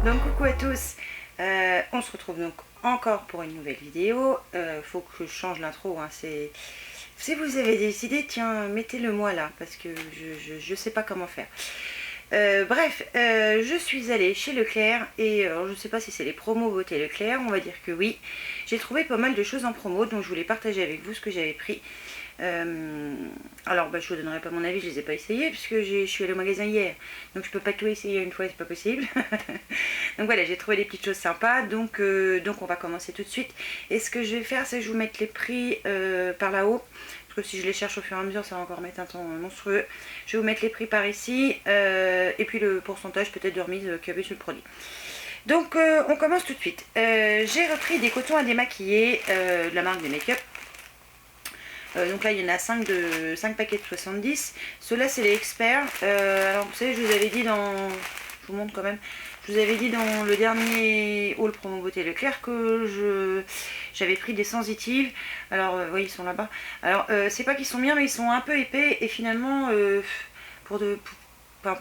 Donc coucou à tous, on se retrouve donc encore pour une nouvelle vidéo. Faut que je change l'intro, hein. Si vous avez des idées, tiens, mettez-le moi là, parce que je sais pas comment faire. Bref, je suis allée chez Leclerc et je sais pas si c'est les promos beauté Leclerc, on va dire que oui. J'ai trouvé pas mal de choses en promo, donc je voulais partager avec vous ce que j'avais pris. Alors je vous donnerai pas mon avis, je les ai pas essayés puisque je suis allée au magasin hier, donc je peux pas tout essayer une fois, c'est pas possible. Donc voilà, j'ai trouvé des petites choses sympas, donc on va commencer tout de suite. Et ce que je vais faire, c'est que je vais vous mettre les prix par là-haut, parce que si je les cherche au fur et à mesure, ça va encore mettre un temps monstrueux. Je vais vous mettre les prix par ici, et puis le pourcentage peut-être de remise qu'il y avait sur le produit. Donc on commence tout de suite. J'ai repris des cotons à démaquiller de la marque des Make-up. Donc là il y en a 5 paquets de 70. Ceux-là c'est les experts. Alors vous savez, je vous avais dit dans... Je vous montre quand même. Je vous avais dit dans le dernier haul promo beauté Leclerc que j'avais pris des sensitives. Alors oui, ils sont là-bas. Alors c'est pas qu'ils sont bien, mais ils sont un peu épais. Et finalement pour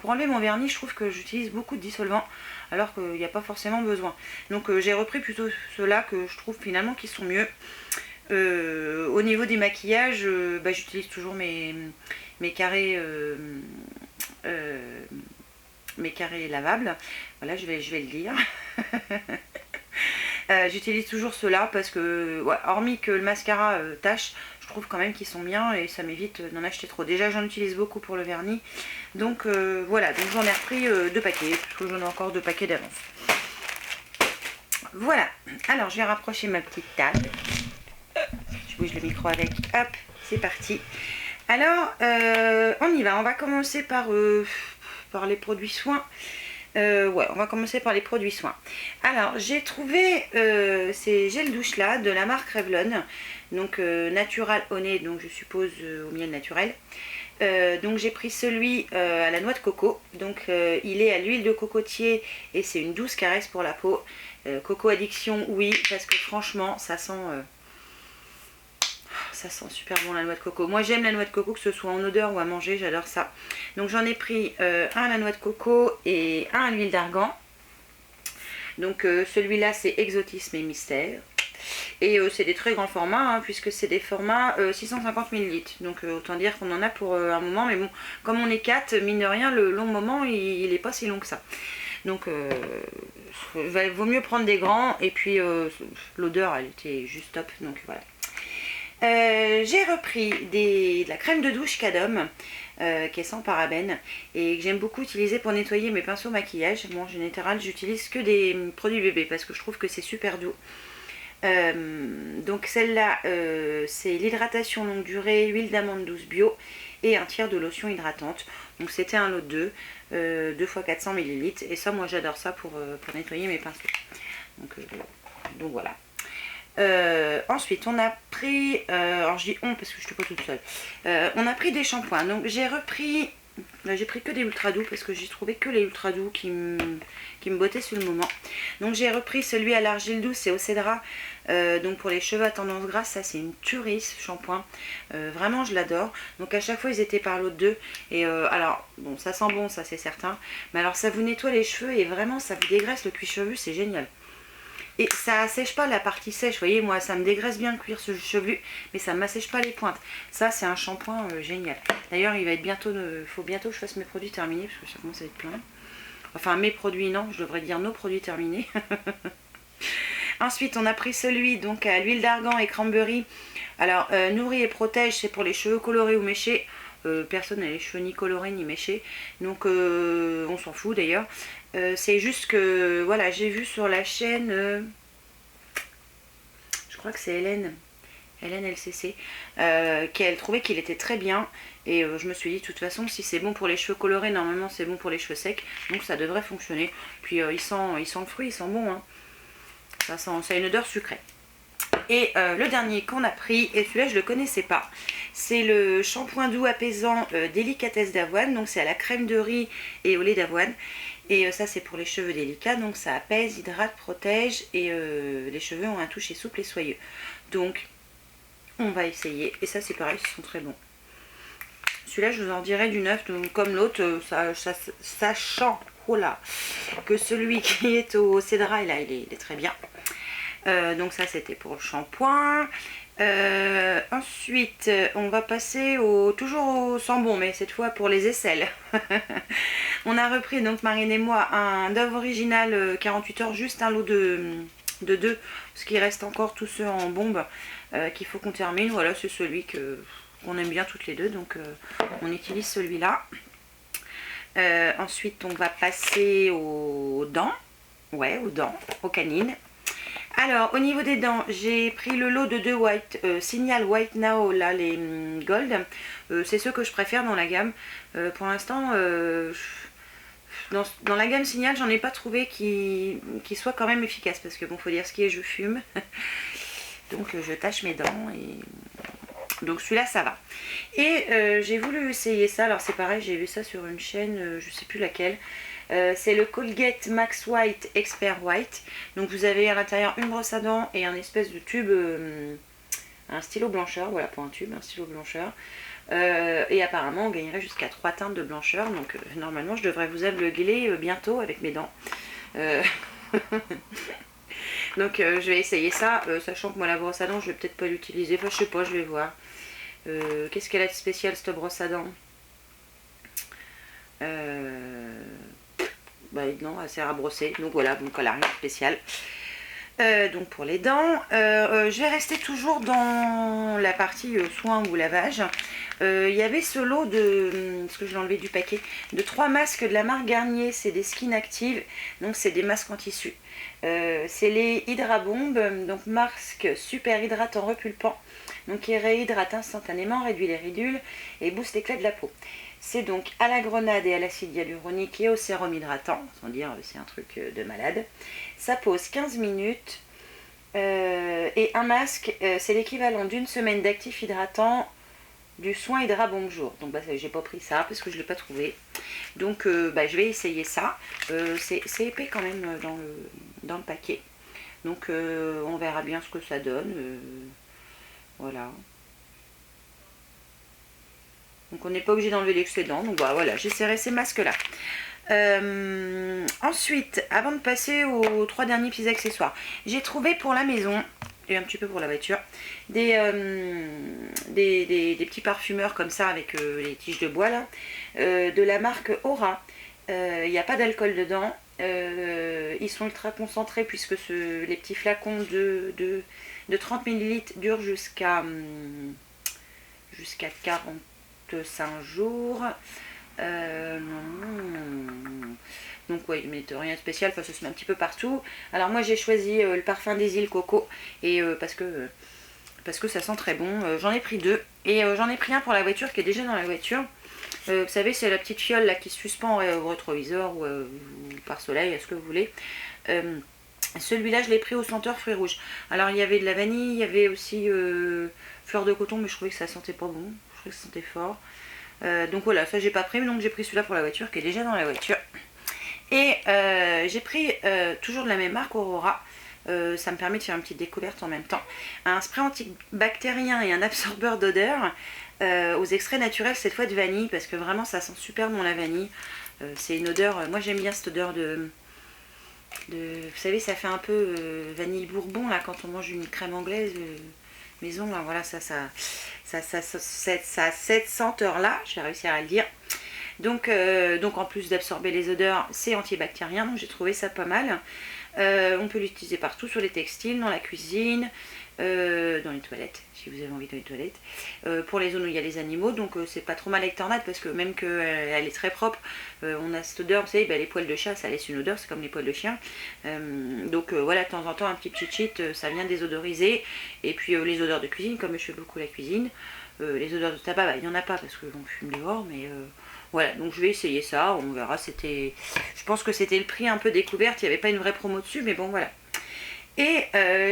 enlever mon vernis, je trouve que j'utilise beaucoup de dissolvant, alors qu'il n'y a pas forcément besoin. Donc j'ai repris plutôt ceux-là que je trouve finalement qui sont mieux. Au niveau des maquillages, j'utilise toujours mes carrés lavables. Voilà, je vais le dire. J'utilise toujours ceux-là parce que, ouais, hormis que le mascara tâche, je trouve quand même qu'ils sont bien et ça m'évite d'en acheter trop. Déjà, j'en utilise beaucoup pour le vernis. Donc voilà, donc j'en ai repris 2 paquets, parce que j'en ai encore 2 paquets d'avance. Voilà, alors je vais rapprocher ma petite table. Je bouge le micro avec, hop, c'est parti. Alors, on y va, on va commencer par les produits soins. Ouais, on va commencer par les produits soins. Alors, j'ai trouvé ces gels douche là de la marque Revlon, donc Natural Honey, donc je suppose au miel naturel. Donc j'ai pris celui à la noix de coco, donc il est à l'huile de cocotier et c'est une douce caresse pour la peau. Coco addiction, oui, parce que franchement ça sent super bon la noix de coco. Moi j'aime la noix de coco, que ce soit en odeur ou à manger, j'adore ça. Donc j'en ai pris un à la noix de coco et un à l'huile d'argan. Donc celui-là c'est exotisme et mystère. Et c'est des très grands formats, hein, puisque c'est des formats 650 ml. Donc autant dire qu'on en a pour un moment. Mais bon, comme on est 4, mine de rien, le long moment, il n'est pas si long que ça. Donc vaut mieux prendre des grands. Et puis l'odeur, elle était juste top. Donc voilà. J'ai repris de la crème de douche Cadom. Qui est sans parabènes et que j'aime beaucoup utiliser pour nettoyer mes pinceaux maquillage. Bon, en général, j'utilise que des produits bébés parce que je trouve que c'est super doux. Donc celle-là, c'est l'hydratation longue durée, huile d'amande douce bio et un tiers de lotion hydratante. Donc c'était un lot de 2 x 400 ml. Et ça, moi j'adore ça pour nettoyer mes pinceaux. Donc voilà. Ensuite on a pris, alors je dis on parce que je ne suis pas toute seule, on a pris des shampoings. Donc j'ai pris que des ultra doux parce que j'ai trouvé que les ultra doux qui me bottaient sur le moment. Donc j'ai repris celui à l'argile douce et au cédra, donc pour les cheveux à tendance grasse. Ça c'est une tuerie ce shampoing, vraiment je l'adore. Donc à chaque fois ils étaient par l'eau de 2 et alors bon, ça sent bon, ça c'est certain, mais alors ça vous nettoie les cheveux et vraiment ça vous dégraisse le cuir chevelu, c'est génial. Et ça assèche pas la partie sèche, vous voyez, moi ça me dégraisse bien le cuir chevelu, mais ça m'assèche pas les pointes. Ça c'est un shampoing génial. D'ailleurs il va être bientôt, faut bientôt que je fasse mes produits terminés, parce que ça commence à être plein. Enfin mes produits non, je devrais dire nos produits terminés. Ensuite on a pris celui donc à l'huile d'argan et cranberry. Alors nourrit et protège, c'est pour les cheveux colorés ou méchés. Personne n'a les cheveux ni colorés ni méchés, donc on s'en fout d'ailleurs. C'est juste que voilà, j'ai vu sur la chaîne, je crois que c'est Hélène LCC, qu'elle trouvait qu'il était très bien. Et je me suis dit de toute façon, si c'est bon pour les cheveux colorés, normalement c'est bon pour les cheveux secs, donc ça devrait fonctionner. Puis il sent le fruit, il sent bon, hein. Ça a une odeur sucrée. Et le dernier qu'on a pris, et celui-là je le connaissais pas, c'est le shampoing doux apaisant délicatesse d'avoine. Donc c'est à la crème de riz et au lait d'avoine. Et ça c'est pour les cheveux délicats, donc ça apaise, hydrate, protège et les cheveux ont un toucher souple et soyeux. Donc on va essayer, et ça c'est pareil, ils sont très bons. Celui-là je vous en dirai du neuf, donc comme l'autre, sachant Coca-Cola que celui qui est au Cédra, et là il est très bien. Donc ça c'était pour le shampoing. Ensuite on va passer toujours au Sambon, mais cette fois pour les aisselles. On a repris, donc Marine et moi, un Dove original 48 heures, juste un lot de 2, parce qu'il reste encore tous ceux en bombe qu'il faut qu'on termine. Voilà, c'est celui qu'on aime bien toutes les deux, donc on utilise celui-là. Ensuite on va passer aux dents, aux canines. Alors au niveau des dents, j'ai pris le lot de 2 Signal White Now, là les gold. C'est ceux que je préfère dans la gamme. Pour l'instant, dans la gamme Signal, j'en ai pas trouvé qui soit quand même efficace, parce que bon, faut dire ce qui est, je fume. Donc je tâche mes dents et donc celui-là ça va. Et j'ai voulu essayer ça. Alors c'est pareil, j'ai vu ça sur une chaîne, je sais plus laquelle. C'est le Colgate Max White Expert White. Donc vous avez à l'intérieur une brosse à dents et un espèce de tube, un stylo blancheur. Voilà, pour un tube, un stylo blancheur. Et apparemment on gagnerait jusqu'à 3 teintes de blancheur. Donc normalement je devrais vous aveugler bientôt avec mes dents. Donc je vais essayer ça, sachant que moi la brosse à dents je vais peut-être pas l'utiliser. Enfin je sais pas, je vais voir. Qu'est-ce qu'elle a de spécial cette brosse à dents? Bah non, elle sert à brosser, donc voilà, donc elle a rien de spécial. Donc pour les dents, je vais rester toujours dans la partie soins ou lavage. Il y avait ce lot de, parce que je l'ai enlevé du paquet, de 3 masques de la marque Garnier. C'est des Skin Active, donc c'est des masques en tissu. C'est les Hydra Bomb, donc masque super hydratant repulpant, donc qui réhydrate instantanément, réduit les ridules et booste l'éclat de la peau. C'est donc à la grenade et à l'acide hyaluronique et au sérum hydratant, sans dire c'est un truc de malade. Ça pose 15 minutes et un masque, c'est l'équivalent d'une semaine d'actif hydratant du soin Hydra Bomb jour. Donc bah, j'ai pas pris ça parce que je l'ai pas trouvé. Donc je vais essayer ça. C'est épais quand même dans le paquet. Donc on verra bien ce que ça donne. Voilà. Donc on n'est pas obligé d'enlever l'excédent. Donc bah, voilà, j'essaierai ces masques là. Ensuite, avant de passer aux 3 derniers petits accessoires, j'ai trouvé pour la maison et un petit peu pour la voiture des petits parfumeurs comme ça avec les tiges de bois là, de la marque Aura. Il n'y a pas d'alcool dedans. Ils sont ultra concentrés puisque les petits flacons de 30 ml durent jusqu'à 45 jours. Donc ouais, ils mettent rien de spécial, enfin ça se met un petit peu partout. Alors moi j'ai choisi le parfum des îles Coco et parce que ça sent très bon. J'en ai pris 2 et j'en ai pris un pour la voiture qui est déjà dans la voiture. Vous savez, c'est la petite fiole là qui se suspend au rétroviseur ou par soleil, à ce que vous voulez. Celui-là je l'ai pris au senteur fruits rouges. Alors il y avait de la vanille, il y avait aussi fleur de coton, mais je trouvais que ça sentait pas bon, je trouvais que ça sentait fort. Donc voilà, ça j'ai pas pris, donc j'ai pris celui-là pour la voiture qui est déjà dans la voiture. Et j'ai pris toujours de la même marque, Aurora. Ça me permet de faire une petite découverte en même temps. Un spray antibactérien et un absorbeur d'odeur aux extraits naturels, cette fois de vanille, parce que vraiment ça sent super bon la vanille. C'est une odeur, moi j'aime bien cette odeur vous savez, ça fait un peu vanille bourbon là quand on mange une crème anglaise maison là, voilà, ça a cette senteur là, je vais réussir à le dire. Donc en plus d'absorber les odeurs, c'est antibactérien, donc j'ai trouvé ça pas mal. On peut l'utiliser partout, sur les textiles, dans la cuisine, dans les toilettes, si vous avez envie, dans les toilettes. Pour les zones où il y a les animaux, donc c'est pas trop mal avec Tornade, parce que même qu'elle est très propre, on a cette odeur, vous savez, les poils de chat, ça laisse une odeur, c'est comme les poils de chien. Donc voilà, de temps en temps, un petit cheat, ça vient désodoriser. Et puis les odeurs de cuisine, comme je fais beaucoup la cuisine. Les odeurs de tabac, il n'y en a pas, parce que on fume dehors, mais... Voilà, donc je vais essayer ça, on verra. Je pense que c'était le prix un peu découverte, il n'y avait pas une vraie promo dessus, mais bon voilà. Et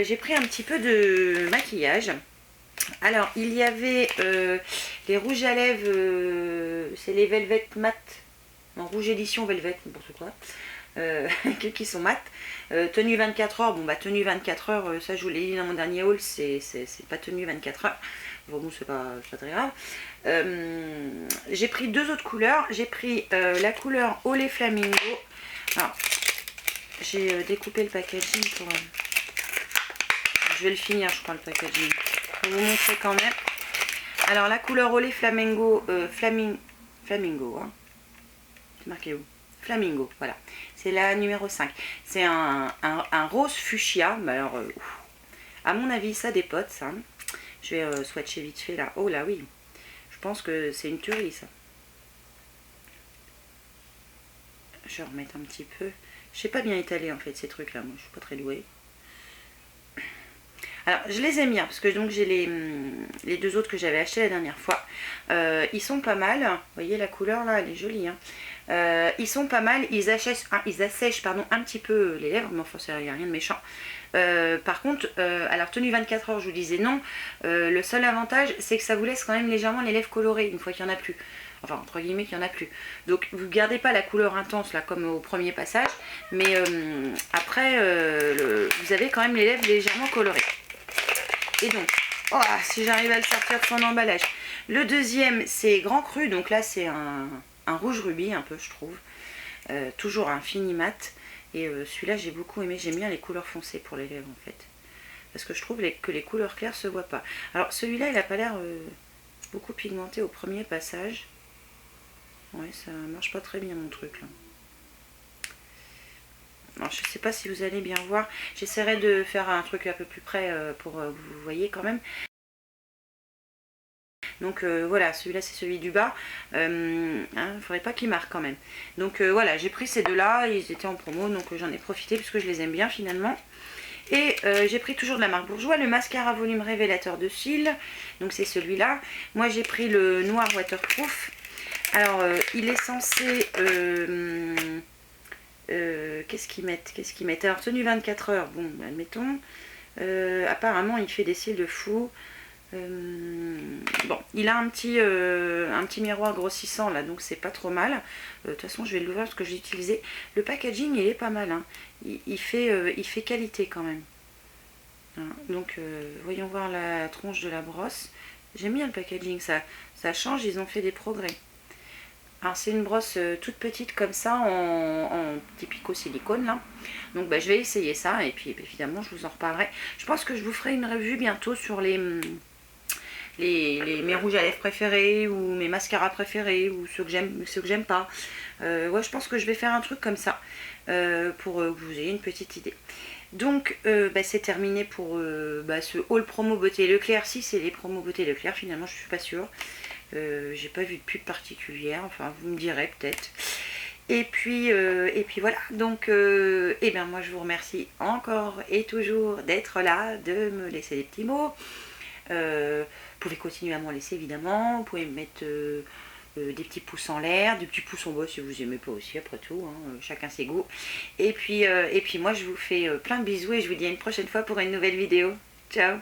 j'ai pris un petit peu de maquillage. Alors il y avait les rouges à lèvres, c'est les Velvet Matte, en rouge édition Velvet, n'importe quoi, qui sont mat. Tenue 24 heures, bon bah tenue 24 heures, ça je vous l'ai dit dans mon dernier haul, c'est pas tenue 24 heures. Bon, c'est pas très grave. J'ai pris 2 autres couleurs. J'ai pris la couleur Olé Flamingo. Alors, j'ai découpé le packaging pour... je vais le finir, je crois, le packaging. Je vais vous montrer quand même. Alors, la couleur Olé Flamingo, Flamingo, hein. C'est marqué où? Flamingo, voilà. C'est la numéro 5. C'est un rose fuchsia. Mais alors, à mon avis, ça dépote, ça. Je vais swatcher vite fait là. Oh là, oui. Je pense que c'est une tuerie, ça. Je vais remettre un petit peu. Je sais pas bien étaler, en fait, ces trucs-là. Moi, je suis pas très douée. Alors, je les aime bien, parce que donc j'ai les 2 autres que j'avais achetés la dernière fois. Ils sont pas mal. Vous voyez, la couleur, là, elle est jolie, hein. Ils sont pas mal, ils assèchent pardon, un petit peu les lèvres, mais enfin il n'y a rien de méchant. Par contre, alors tenue 24 heures, je vous disais non. Le seul avantage, c'est que ça vous laisse quand même légèrement les lèvres colorées une fois qu'il n'y en a plus. Enfin, entre guillemets, qu'il n'y en a plus. Donc, vous ne gardez pas la couleur intense, là, comme au premier passage. Mais après, vous avez quand même les lèvres légèrement colorées. Et donc, oh, si j'arrive à le sortir de son emballage. Le deuxième, c'est Grand Cru. Donc là, c'est un rouge rubis, un peu, je trouve. Toujours un fini mat. Et celui-là, j'ai beaucoup aimé. J'aime bien les couleurs foncées pour les lèvres, en fait. Parce que je trouve que les couleurs claires se voient pas. Alors, celui-là, il n'a pas l'air beaucoup pigmenté au premier passage. Ouais, ça marche pas très bien, mon truc, là. Alors, je sais pas si vous allez bien voir. J'essaierai de faire un truc un peu plus près pour vous voyez quand même. Donc voilà, celui-là c'est celui du bas. Faudrait pas qu'il marque quand même. Donc voilà, j'ai pris ces deux-là, ils étaient en promo, donc j'en ai profité parce que je les aime bien finalement. Et j'ai pris toujours de la marque Bourjois, le mascara volume révélateur de cils. Donc c'est celui-là. Moi j'ai pris le noir waterproof. Alors il est censé... qu'est-ce qu'ils mettent? Alors tenue 24 heures, bon, admettons. Apparemment il fait des cils de fou. Bon, il a un petit miroir grossissant là, donc c'est pas trop mal. De toute façon, je vais l'ouvrir parce que j'ai utilisé. Le packaging, il est pas mal, hein. Il fait qualité quand même. Voilà. Donc, voyons voir la tronche de la brosse. J'aime bien le packaging, ça change, ils ont fait des progrès. Alors, c'est une brosse toute petite comme ça, en petit picot silicone là. Donc, bah, je vais essayer ça et puis évidemment, je vous en reparlerai. Je pense que je vous ferai une revue bientôt sur mes rouges à lèvres préférés ou mes mascaras préférés ou ceux que j'aime pas. Ouais, je pense que je vais faire un truc comme ça pour que vous ayez une petite idée. Donc c'est terminé pour ce haul promo beauté Leclerc. Si c'est les promos beauté Leclerc, finalement je suis pas sûre. J'ai pas vu de pub particulière, enfin vous me direz peut-être. Et puis voilà, donc moi je vous remercie encore et toujours d'être là, de me laisser des petits mots. Vous pouvez continuer à m'en laisser évidemment, vous pouvez me mettre des petits pouces en l'air, des petits pouces en bas si vous aimez pas aussi, après tout, hein, chacun ses goûts. Et puis moi je vous fais plein de bisous et je vous dis à une prochaine fois pour une nouvelle vidéo. Ciao!